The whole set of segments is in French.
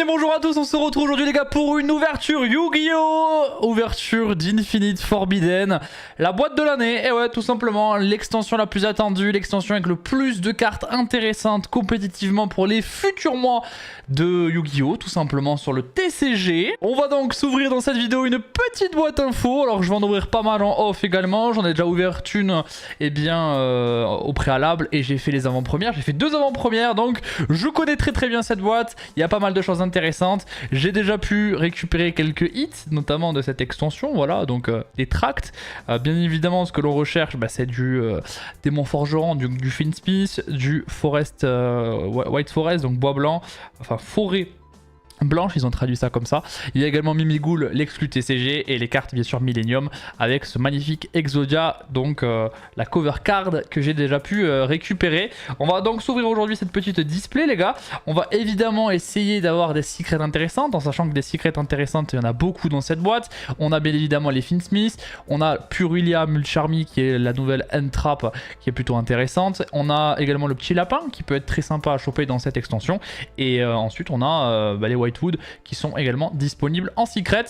bonjour à tous, on se retrouve aujourd'hui les gars pour une ouverture Yu-Gi-Oh! Ouverture d'Infinite Forbidden, la boîte de l'année, et ouais tout simplement l'extension la plus attendue, l'extension avec le plus de cartes intéressantes compétitivement pour les futurs mois de Yu-Gi-Oh! Tout simplement sur le TCG. On va donc s'ouvrir dans cette vidéo une petite boîte info, alors je vais en ouvrir pas mal en off également, j'en ai déjà ouvert une au préalable et j'ai fait les avant-premières, j'ai fait 2 avant-premières donc je connais très bien cette boîte, il y a pas mal de choses intéressantes. J'ai déjà pu récupérer quelques hits, notamment de cette extension, voilà, donc des tracts. Bien évidemment, ce que l'on recherche, c'est du démon forgeron, du Finsmith, du forest, White Forest, donc bois blanc, enfin forêt blanche, ils ont traduit ça comme ça. Il y a également Mimighoul, l'exclu TCG et les cartes bien sûr Millennium avec ce magnifique Exodia, donc la cover card que j'ai déjà pu récupérer. On va donc s'ouvrir aujourd'hui cette petite display les gars. On va évidemment essayer d'avoir des secrets intéressantes en sachant que des secrets intéressantes il y en a beaucoup dans cette boîte. On a bien évidemment les Finsmith, on a Purulia Mulcharmy qui est la nouvelle Entrap qui est plutôt intéressante. On a également le petit lapin qui peut être très sympa à choper dans cette extension et ensuite on a les Whitewood qui sont également disponibles en secret.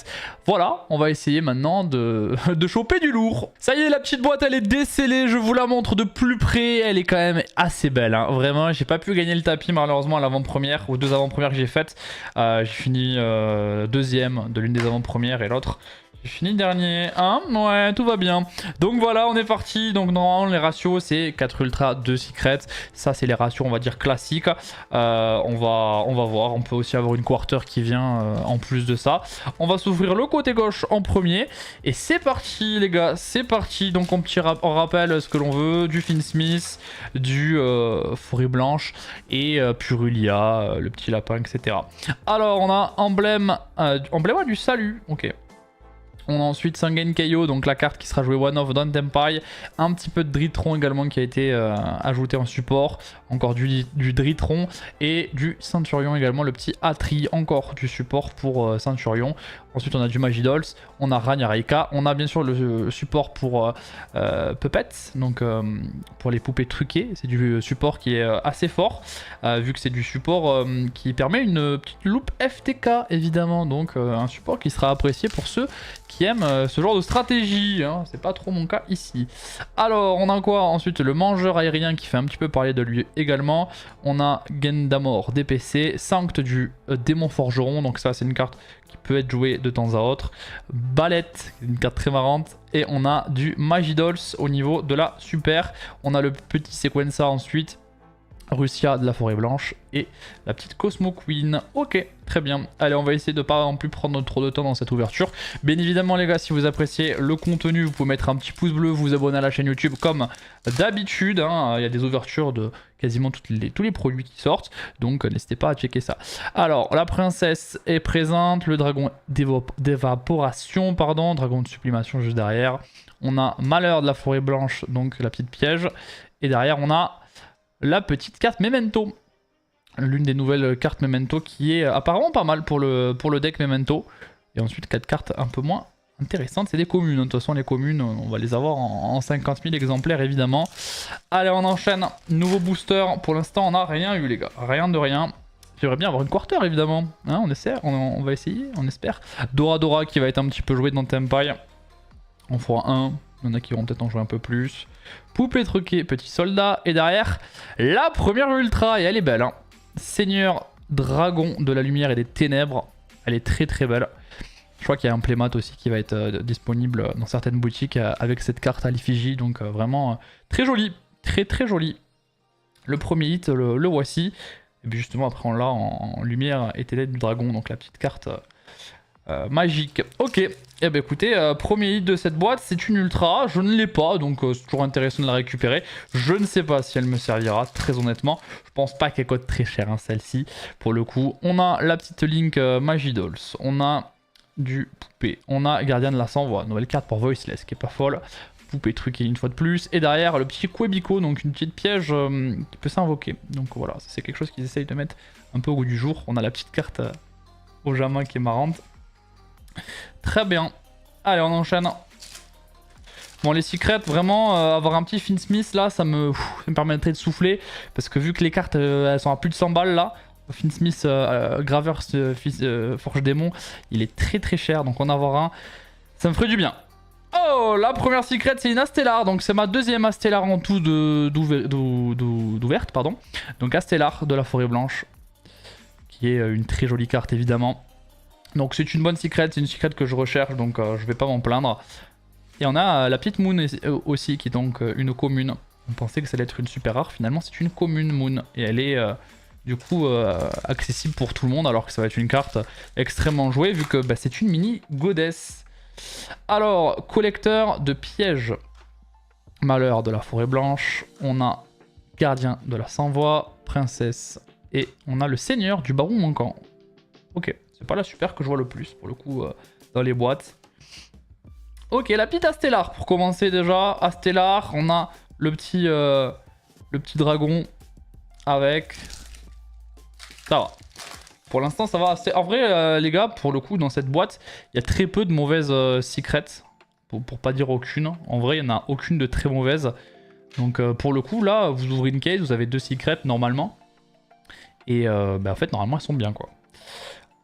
Voilà, on va essayer maintenant de choper du lourd. Ça y est, la petite boîte elle est décellée, je vous la montre de plus près, elle est quand même assez belle, hein. Vraiment, j'ai pas pu gagner le tapis malheureusement à l'avant-première, ou 2 avant-premières que j'ai faites. J'ai fini deuxième de l'une des avant-premières et l'autre j'ai fini dernier, hein, ouais, tout va bien. Donc voilà, on est parti. Donc normalement, les ratios, c'est 4 ultra, 2 secrets. Ça, c'est les ratios, on va dire, classiques. On va voir. On peut aussi avoir une quarter qui vient en plus de ça. On va s'ouvrir le côté gauche en premier. Et c'est parti, les gars, c'est parti. Donc on rappelle ce que l'on veut. Du Finsmith, du Forêt Blanche et Purulia, le petit lapin, etc. Alors, on a emblème du salut, ok. On a ensuite Sangen Keio, donc la carte qui sera jouée one of dans Tempai. Un petit peu de Dritron également qui a été ajouté en support. Encore du Dritron et du Ceinturion également, le petit Atri, encore du support pour Ceinturion. Ensuite on a du Magidols, on a Ragnareika, on a bien sûr le support pour Puppets, donc pour les poupées truquées. C'est du support qui est assez fort, vu que c'est du support qui permet une petite loupe FTK évidemment, donc un support qui sera apprécié pour ceux qui aiment ce genre de stratégie, hein. C'est pas trop mon cas ici. Alors on a quoi ensuite? Le mangeur aérien qui fait un petit peu parler de lui également. On a Gendamor DPC, Sanct du démon forgeron, donc ça c'est une carte qui peut être jouée de temps à autre. Balette, une carte très marrante. Et on a du Magidols au niveau de la super. On a le petit Sequenza ensuite. Russia de la forêt blanche et la petite Cosmo Queen. Ok, très bien. Allez, on va essayer de pas non plus prendre trop de temps dans cette ouverture. Bien évidemment les gars, si vous appréciez le contenu, vous pouvez mettre un petit pouce bleu, vous abonner à la chaîne YouTube comme d'habitude, hein. Il y a des ouvertures de quasiment tous les produits qui sortent, donc n'hésitez pas à checker ça. Alors, la princesse est présente, le dragon d'évaporation, pardon, dragon de sublimation juste derrière. On a Malheur de la forêt blanche, donc la petite piège. Et derrière, on a la petite carte Memento, l'une des nouvelles cartes Memento qui est apparemment pas mal pour le deck Memento. Et ensuite 4 cartes un peu moins intéressantes, c'est des communes. De toute façon les communes on va les avoir en 50 000 exemplaires évidemment. Allez on enchaîne, nouveau booster. Pour l'instant on n'a rien eu les gars, rien de rien. J'aimerais bien avoir une quarter évidemment, hein, on essaie, on va essayer, on espère. Dora qui va être un petit peu joué dans Tempai en x1. Il y en a qui vont peut-être en jouer un peu plus. Poupée truquée, petit soldat. Et derrière, la première ultra. Et elle est belle, hein. Seigneur dragon de la lumière et des ténèbres. Elle est très belle. Je crois qu'il y a un playmat aussi qui va être disponible dans certaines boutiques avec cette carte à l'effigie. Donc vraiment très joli. Très joli. Le premier hit, le voici. Et puis justement après on l'a en lumière et ténèbres du dragon. Donc la petite carte... magique. Ok, et ben écoutez, premier hit de cette boîte, c'est une ultra, je ne l'ai pas, donc c'est toujours intéressant de la récupérer. Je ne sais pas si elle me servira, très honnêtement. Je pense pas qu'elle coûte très cher, hein, celle-ci, pour le coup. On a la petite Link Magidols, on a du poupée, on a Gardien de la Sans-Voix, nouvelle carte pour Voiceless, qui est pas folle. Poupée truquée une fois de plus, et derrière le petit Quebico, donc une petite piège qui peut s'invoquer. Donc voilà, c'est quelque chose qu'ils essayent de mettre un peu au goût du jour. On a la petite carte Ojama qui est marrante. Très bien. Allez, on enchaîne. Bon, les secrets, vraiment, avoir un petit Finsmith là, ça me permettrait de souffler. Parce que vu que les cartes, elles sont à plus de 100 balles là, Finsmith Graveur Forge Démon, il est très cher, donc en avoir un, ça me ferait du bien. Oh, la première secret, c'est une Astellar, donc c'est ma deuxième Astellar en tout d'ouverte, pardon. Donc Astellar de la Forêt Blanche, qui est une très jolie carte évidemment. Donc c'est une bonne secret, c'est une secret que je recherche, donc je vais pas m'en plaindre. Et on a la petite Moon aussi, qui est donc une commune. On pensait que ça allait être une super rare, finalement c'est une commune Moon, et elle est... du coup accessible pour tout le monde, alors que ça va être une carte extrêmement jouée vu que bah, c'est une mini goddess. Alors, collecteur de pièges, malheur de la Forêt Blanche, on a gardien de la Sans-Voix, princesse, et on a le seigneur du baron manquant. Ok, c'est pas la super que je vois le plus pour le coup dans les boîtes. Ok, la petite Astellar pour commencer déjà. Astellar, on a le petit dragon avec... Ça va. Pour l'instant, ça va assez... En vrai, les gars, pour le coup, dans cette boîte, il y a très peu de mauvaises secrets. Pour pas dire aucune. En vrai, il n'y en a aucune de très mauvaise. Donc, pour le coup, là, vous ouvrez une case, vous avez 2 secrets, normalement. Et bah, en fait, normalement, elles sont bien, quoi.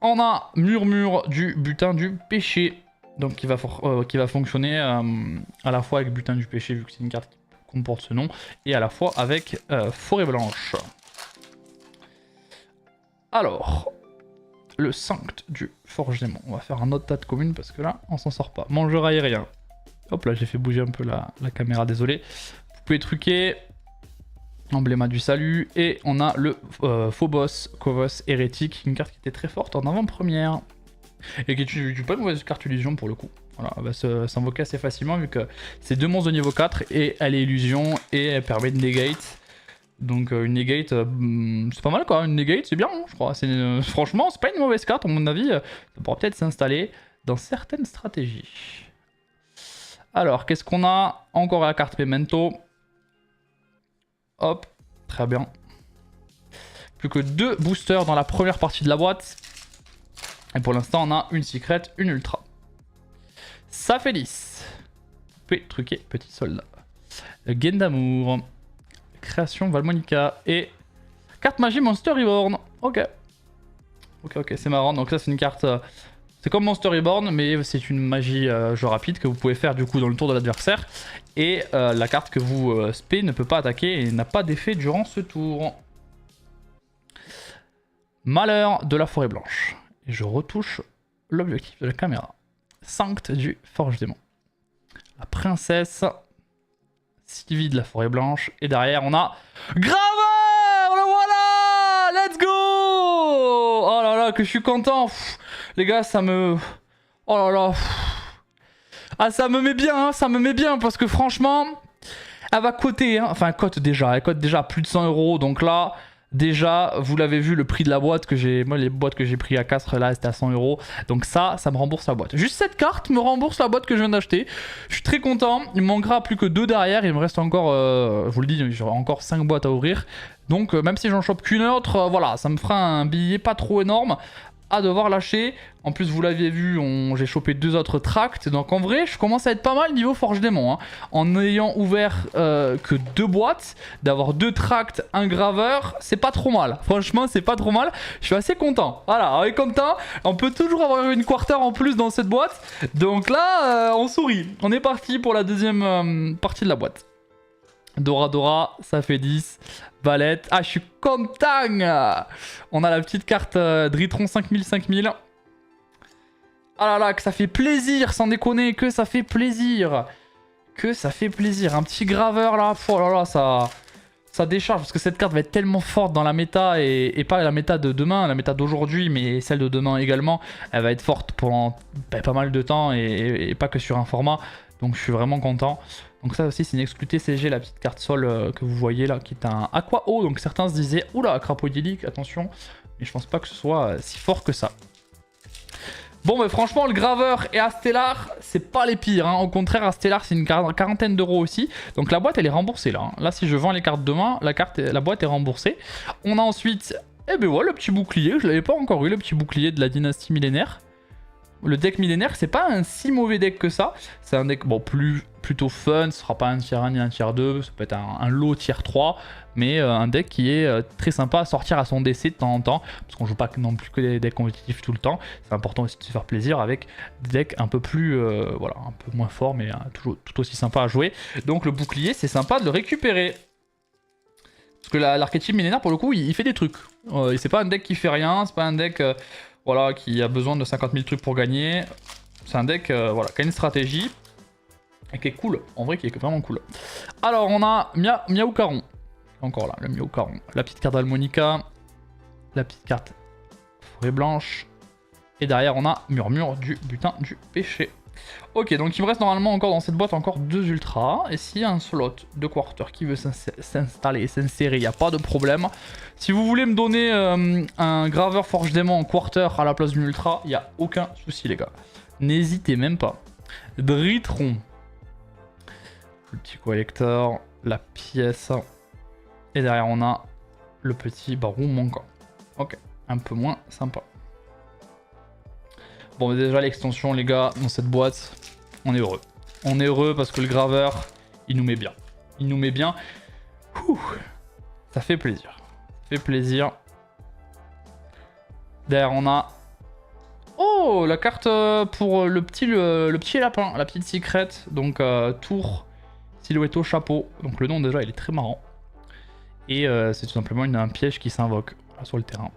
On a Murmure du butin du péché. Donc, qui va fonctionner à la fois avec butin du péché, vu que c'est une carte qui comporte ce nom, et à la fois avec Forêt Blanche. Alors, le Sanct du Forge Démon. On va faire un autre tas de communes parce que là, on s'en sort pas. Mangeur aérien. Hop là, j'ai fait bouger un peu la caméra, désolé. Vous pouvez truquer. Embléma du salut. Et on a le Phobos, Kovos hérétique. Une carte qui était très forte en avant-première. Et qui est pas une mauvaise carte illusion pour le coup. Voilà, elle va s'invoquer assez facilement vu que c'est 2 monstres de niveau 4 et elle est illusion et elle permet de negate. Donc une negate, c'est pas mal quoi, une negate c'est bien hein, je crois. Franchement c'est pas une mauvaise carte à mon avis, ça pourra peut-être s'installer dans certaines stratégies. Alors qu'est-ce qu'on a? Encore la carte Memento. Hop, très bien. Plus que 2 boosters dans la première partie de la boîte. Et pour l'instant on a une secret, une ultra. Ça fait 10. Vous pouvez truquer petit soldat. Le Gain d'amour. Création Valmonica et carte magie Monster Reborn. Ok, c'est marrant. Donc ça c'est une carte, c'est comme Monster Reborn mais c'est une magie jeu rapide que vous pouvez faire du coup dans le tour de l'adversaire. Et la carte que vous spé ne peut pas attaquer et n'a pas d'effet durant ce tour. Malheur de la Forêt Blanche. Et je retouche l'objectif de la caméra. Sanct du Forge Démon. La princesse Sylvie de la Forêt Blanche. Et derrière, on a Graveur. Le voilà. Let's go. Oh là là, que je suis content. Pff, les gars, ça me... Oh là là. Ah, ça me met bien, hein, ça me met bien. Parce que franchement, elle va coter. Hein. Enfin, elle cote déjà. Elle cote déjà à plus de 100 €. Donc là... Déjà, vous l'avez vu, le prix de la boîte que j'ai... Moi, les boîtes que j'ai pris à 4, là, c'était à 100 €. Donc ça me rembourse la boîte. Juste cette carte me rembourse la boîte que je viens d'acheter. Je suis très content. Il me manquera plus que 2 derrière. Il me reste encore, je vous le dis, j'aurai encore 5 boîtes à ouvrir. Donc, même si j'en chope qu'une autre, voilà, ça me fera un billet pas trop énorme à devoir lâcher. En plus, vous l'aviez vu, j'ai chopé 2 autres tracts. Donc en vrai, je commence à être pas mal niveau Forge Démon. Hein. En ayant ouvert que 2 boîtes, d'avoir 2 tracts, un graveur, c'est pas trop mal. Franchement, c'est pas trop mal. Je suis assez content. Voilà, on est content. On peut toujours avoir une quarter en plus dans cette boîte. Donc là, on sourit. On est parti pour la deuxième partie de la boîte. Dora Dora, ça fait 10. Valette. Ah, je suis content. On a la petite carte Dritron 5000. Ah là là, que ça fait plaisir, sans déconner, que ça fait plaisir. Que ça fait plaisir. Un petit graveur là, oh là là, ça décharge. Parce que cette carte va être tellement forte dans la méta, et pas la méta de demain, la méta d'aujourd'hui, mais celle de demain également. Elle va être forte pendant pas mal de temps, et pas que sur un format. Donc je suis vraiment content. Donc ça aussi c'est une exclue TCG, la petite carte sol que vous voyez là, qui est un Aqua O. Donc certains se disaient, oula, crapodilique, attention. Mais je pense pas que ce soit si fort que ça. Bon, mais franchement, le graveur et Astellar, c'est pas les pires. Hein. Au contraire, Astellar, c'est une quarantaine d'euros aussi. Donc la boîte, elle est remboursée là. Hein. Là, si je vends les cartes demain, la boîte est remboursée. On a ensuite, eh ben ouais, le petit bouclier. Je l'avais pas encore eu, le petit bouclier de la dynastie millénaire. Le deck millénaire, c'est pas un si mauvais deck que ça. C'est un deck, bon, plus plutôt fun, ce sera pas un tier 1 ni un tier 2, ça peut être un lot tier 3, mais un deck qui est très sympa à sortir à son DC de temps en temps, parce qu'on joue pas non plus que des decks compétitifs tout le temps, c'est important aussi de se faire plaisir avec des decks un peu plus, voilà, un peu moins forts, mais toujours tout aussi sympa à jouer. Donc le bouclier, c'est sympa de le récupérer. Parce que l'archétype millénaire, pour le coup, il fait des trucs. C'est pas un deck qui fait rien, c'est pas un deck voilà, qui a besoin de 50 000 trucs pour gagner. C'est un deck voilà, qui a une stratégie et qui est cool, en vrai qui est vraiment cool. Alors on a Miaou Caron, encore là, le Miaou Caron. La petite carte Almonica, la petite carte Forêt Blanche, et derrière on a Murmure du butin du péché. Ok, donc il me reste normalement encore dans cette boîte encore 2 ultras, et s'il y a un slot de quarter qui veut s'installer, s'insérer, il n'y a pas de problème. Si vous voulez me donner un graveur forge démon en quarter à la place d'une ultra, il n'y a aucun souci les gars. N'hésitez même pas. Dritron. Le petit collector, la pièce. Et derrière on a le petit baron manquant. Ok, un peu moins sympa. Bon, mais déjà l'extension les gars, dans cette boîte, on est heureux. On est heureux parce que le graveur, il nous met bien. Il nous met bien. Ouh, ça fait plaisir. Ça fait plaisir. Derrière on a... Oh, la carte pour le petit lapin, la petite secret. Donc tour, silhouette au chapeau. Donc le nom déjà il est très marrant. Et c'est tout simplement un piège qui s'invoque sur le terrain.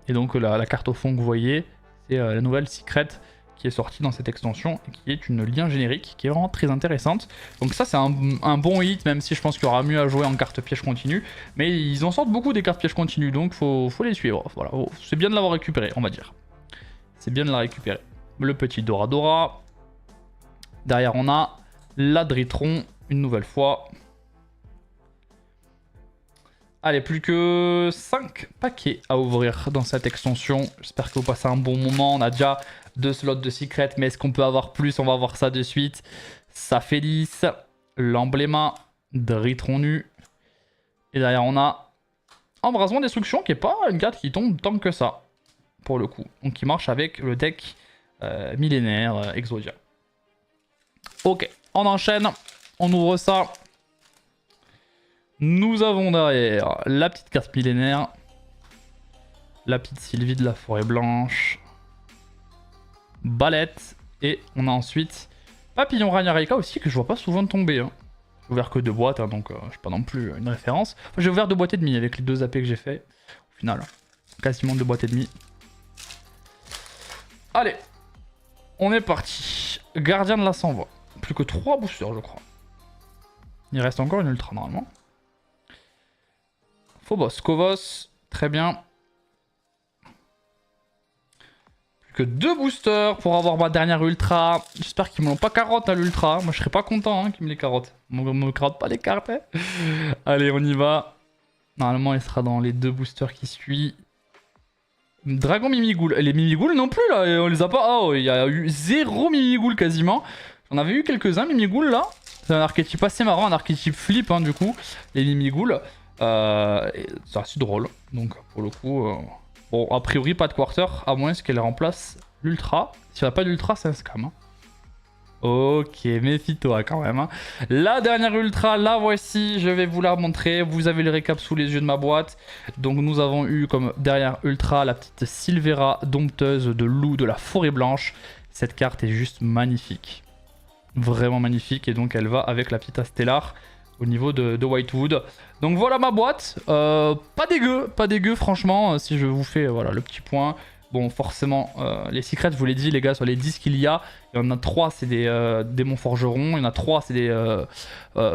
Et donc la carte au fond que vous voyez, c'est la nouvelle secret qui est sortie dans cette extension et qui est une lien générique qui est vraiment très intéressante. Donc ça c'est un bon hit, même si je pense qu'il y aura mieux à jouer en carte piège continue. Mais ils en sortent beaucoup des cartes piège continue, donc faut les suivre. Voilà, c'est bien de l'avoir récupéré, on va dire. C'est bien de la récupérer. Le petit Dora Dora. Derrière on a la Dritron, une nouvelle fois. Allez, plus que 5 paquets à ouvrir dans cette extension. J'espère que vous passez un bon moment. On a déjà 2 slots de secret, mais est-ce qu'on peut avoir plus? On va voir ça de suite. Saphélis, l'embléma, Dritron nu. Et derrière, on a Embrasement Destruction, qui est pas une carte qui tombe tant que ça, pour le coup. Donc, qui marche avec le deck millénaire Exodia. Ok, on enchaîne. On ouvre ça. Nous avons derrière la petite carte millénaire, la petite Sylvie de la Forêt Blanche, Balette, et on a ensuite Papillon Ragnarika aussi, que je vois pas souvent tomber. Hein. J'ai ouvert que 2 boîtes, hein, donc je suis pas non plus une référence. Enfin, j'ai ouvert 2 boîtes et demie avec les 2 AP que j'ai fait. Au final, quasiment 2 boîtes et demie. Allez, on est parti. Gardien de la Sans-Voix. Plus que 3 boosters, je crois. Il reste encore une ultra normalement. Phobos, Kovos, très bien. Plus que 2 boosters pour avoir ma dernière ultra. J'espère qu'ils me l'ont pas carotte à l'ultra. Moi je serais pas content hein, qu'ils me les carottent. On me carotte pas les cartes. Hein. Allez, on y va. Normalement, il sera dans les 2 boosters qui suivent. Dragon Mimigoul. Les Mimigoul non plus là, on les a pas. Oh, il y a eu 0 Mimigoul quasiment. J'en avais eu quelques-uns Mimigoul là. C'est un archétype assez marrant, un archétype flip hein, du coup. Les Mimigoul. C'est assez drôle, donc pour le coup, bon, a priori pas de quarter, à moins qu'elle remplace l'ultra. S'il n'y a pas d'ultra, c'est un scam. Hein. Ok, méfie-toi quand même. Hein. La dernière ultra, la voici, je vais vous la montrer. Vous avez le récap sous les yeux de ma boîte. Donc nous avons eu comme dernière ultra la petite Silvera, dompteuse de loup de la Forêt Blanche. Cette carte est juste magnifique. Vraiment magnifique, et donc elle va avec la petite Astellar au niveau de Whitewood. Donc voilà ma boîte, pas dégueu franchement, si je vous fais voilà, le petit point. Bon forcément, les secrets, je vous l'ai dit les gars, sur les 10 qu'il y a, il y en a 3 c'est des démons forgerons, il y en a 3 c'est des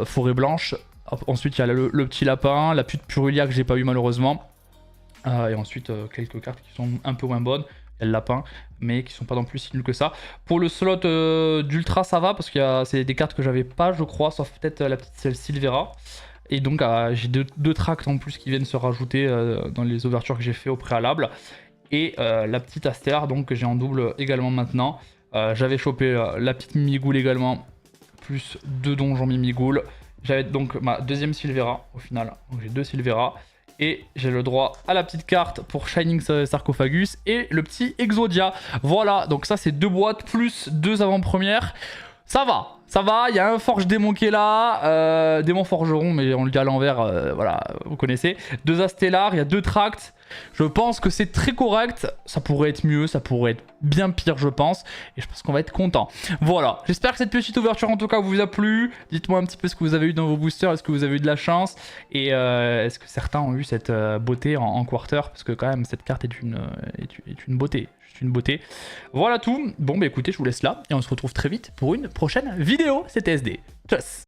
forêts blanches. Ensuite il y a le petit lapin, la pute Purulia que j'ai pas eu malheureusement. Et ensuite quelques cartes qui sont un peu moins bonnes. Il y a le lapin, mais qui sont pas non plus si nuls que ça. Pour le slot d'ultra, ça va, parce que c'est des cartes que j'avais pas, je crois, sauf peut-être la petite Silvera. Et donc, j'ai deux tracts en plus qui viennent se rajouter dans les ouvertures que j'ai fait au préalable. Et la petite Astellar, donc, que j'ai en double également maintenant. J'avais chopé la petite Mimigoul également, plus 2 donjons Mimigoul. J'avais donc ma deuxième Silvera, au final. Donc, j'ai 2 Silvera. Et j'ai le droit à la petite carte pour Shining Sarcophagus et le petit Exodia. Voilà, donc ça c'est 2 boîtes plus 2 avant-premières. Ça va, Ça va, il y a un forge démon qui est là, démon forgeron, mais on le dit à l'envers, voilà, vous connaissez. 2 Astellar, il y a 2 tracts. Je pense que c'est très correct, ça pourrait être mieux, ça pourrait être bien pire je pense, et je pense qu'on va être content. Voilà, j'espère que cette petite ouverture en tout cas vous a plu. Dites-moi un petit peu ce que vous avez eu dans vos boosters, est-ce que vous avez eu de la chance, et est-ce que certains ont eu cette beauté en quarter, parce que quand même cette carte est une beauté. Une beauté. Voilà tout. Bon bah écoutez, je vous laisse là et on se retrouve très vite pour une prochaine vidéo. C'était SD. Tchuss.